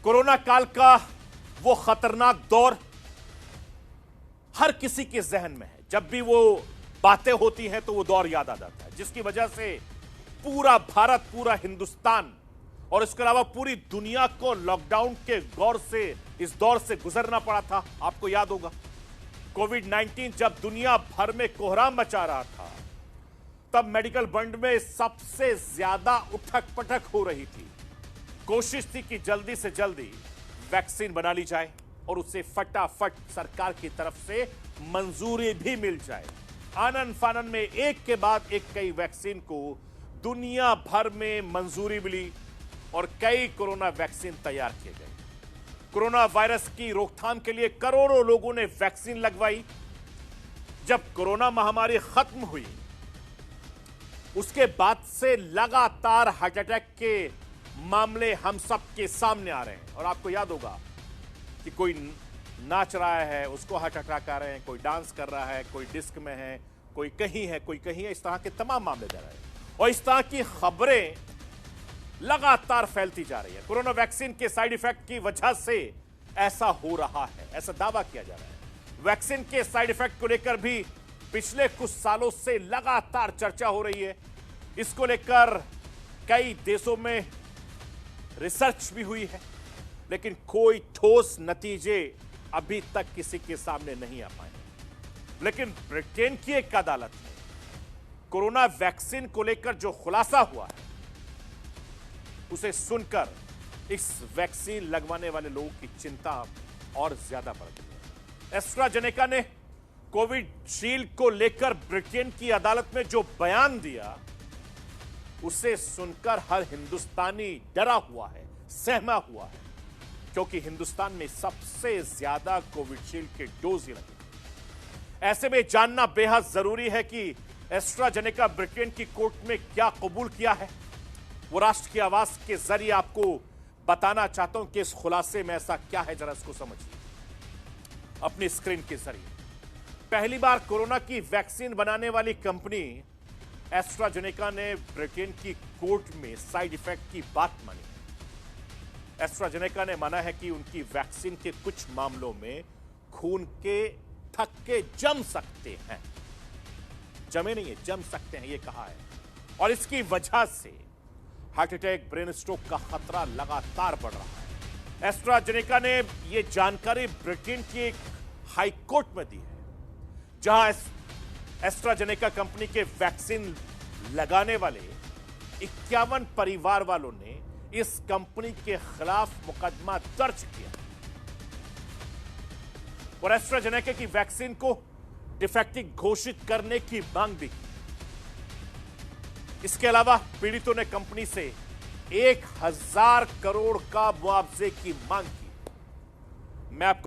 Corona काल का वो खतरनाक दौर हर किसी के जहन में है। जब भी वो बातें होती हैं तो वो दौर याद आ जाता है, जिसकी वजह से पूरा भारत, पूरा हिंदुस्तान और इसके अलावा पूरी दुनिया को लॉकडाउन के इस दौर से गुजरना पड़ा था। आपको याद होगा कोविड-19 जब दुनिया भर में कोहराम मचा रहा था, तब मेडिकल वर्ल्ड में सबसे ज्यादा उठक पटक हो रही थी। कोशिश थी कि जल्दी से जल्दी वैक्सीन बना ली जाए और उसे फटाफट सरकार की तरफ से मंजूरी भी मिल जाए। आनन फानन में एक के बाद एक कई वैक्सीन को दुनिया भर में मंजूरी मिली और कई कोरोना वैक्सीन तैयार किए गए। कोरोना वायरस की रोकथाम के लिए करोड़ों लोगों ने वैक्सीन लगवाई। जब कोरोना महामारी खत्म हुई, उसके बाद से लगातार हार्ट अटैक के मामले हम सब के सामने आ रहे हैं। और आपको याद होगा कि कोई नाच रहा है, उसको हार्ट अटैक आ रहे हैं, कोई डांस कर रहा है, कोई डिस्क में है, कोई कहीं है, कोई कहीं है। इस तरह के तमाम मामले जा रहे हैं और इस तरह की खबरें लगातार फैलती जा रही है। कोरोना वैक्सीन के साइड इफेक्ट की वजह से ऐसा हो रहा है, ऐसा दावा किया जा रहा है। वैक्सीन के साइड इफेक्ट को लेकर भी पिछले कुछ सालों से लगातार चर्चा हो रही है। इसको लेकर कई देशों में रिसर्च भी हुई है, लेकिन कोई ठोस नतीजे अभी तक किसी के सामने नहीं आ पाए। लेकिन ब्रिटेन की एक अदालत ने कोरोना वैक्सीन को लेकर जो खुलासा हुआ है, उसे सुनकर इस वैक्सीन लगवाने वाले लोगों की चिंता और ज्यादा बढ़ गई है। एस्ट्राजेनेका ने कोविशील्ड को लेकर ब्रिटेन की अदालत में जो बयान दिया, उसे सुनकर हर हिंदुस्तानी डरा हुआ है, सहमा हुआ है, क्योंकि हिंदुस्तान में सबसे ज्यादा कोविशील्ड के डोज ही लगे। ऐसे में जानना बेहद जरूरी है कि एस्ट्राजेनेका ब्रिटेन की कोर्ट में क्या कबूल किया है। वो राष्ट्र की आवाज के जरिए आपको बताना चाहता हूं कि इस खुलासे में ऐसा क्या है, जरा इसको समझिए अपनी स्क्रीन के जरिए। पहली बार कोरोना की वैक्सीन बनाने वाली कंपनी एस्ट्राजेनेका ने ब्रिटेन की कोर्ट में साइड इफेक्ट की बात मानी। एस्ट्राजेनेका ने माना है कि उनकी वैक्सीन के कुछ मामलों में खून के थक्के जम सकते हैं, जमे नहीं है, जम सकते हैं, यह कहा है। और इसकी वजह से हार्ट अटैक, ब्रेन स्ट्रोक का खतरा लगातार बढ़ रहा है। एस्ट्राजेनेका ने यह जानकारी ब्रिटेन की एक हाई कोर्ट में दी है, जहां एस्ट्राजेनेका कंपनी के वैक्सीन लगाने वाले 51 परिवार वालों ने इस कंपनी के खिलाफ मुकदमा दर्ज किया और एस्ट्राजेनेका की वैक्सीन को डिफेक्टिव घोषित करने की मांग भी की। इसके अलावा पीड़ितों ने कंपनी से 1000 करोड़ का मुआवजे की मांग की। मैं आपको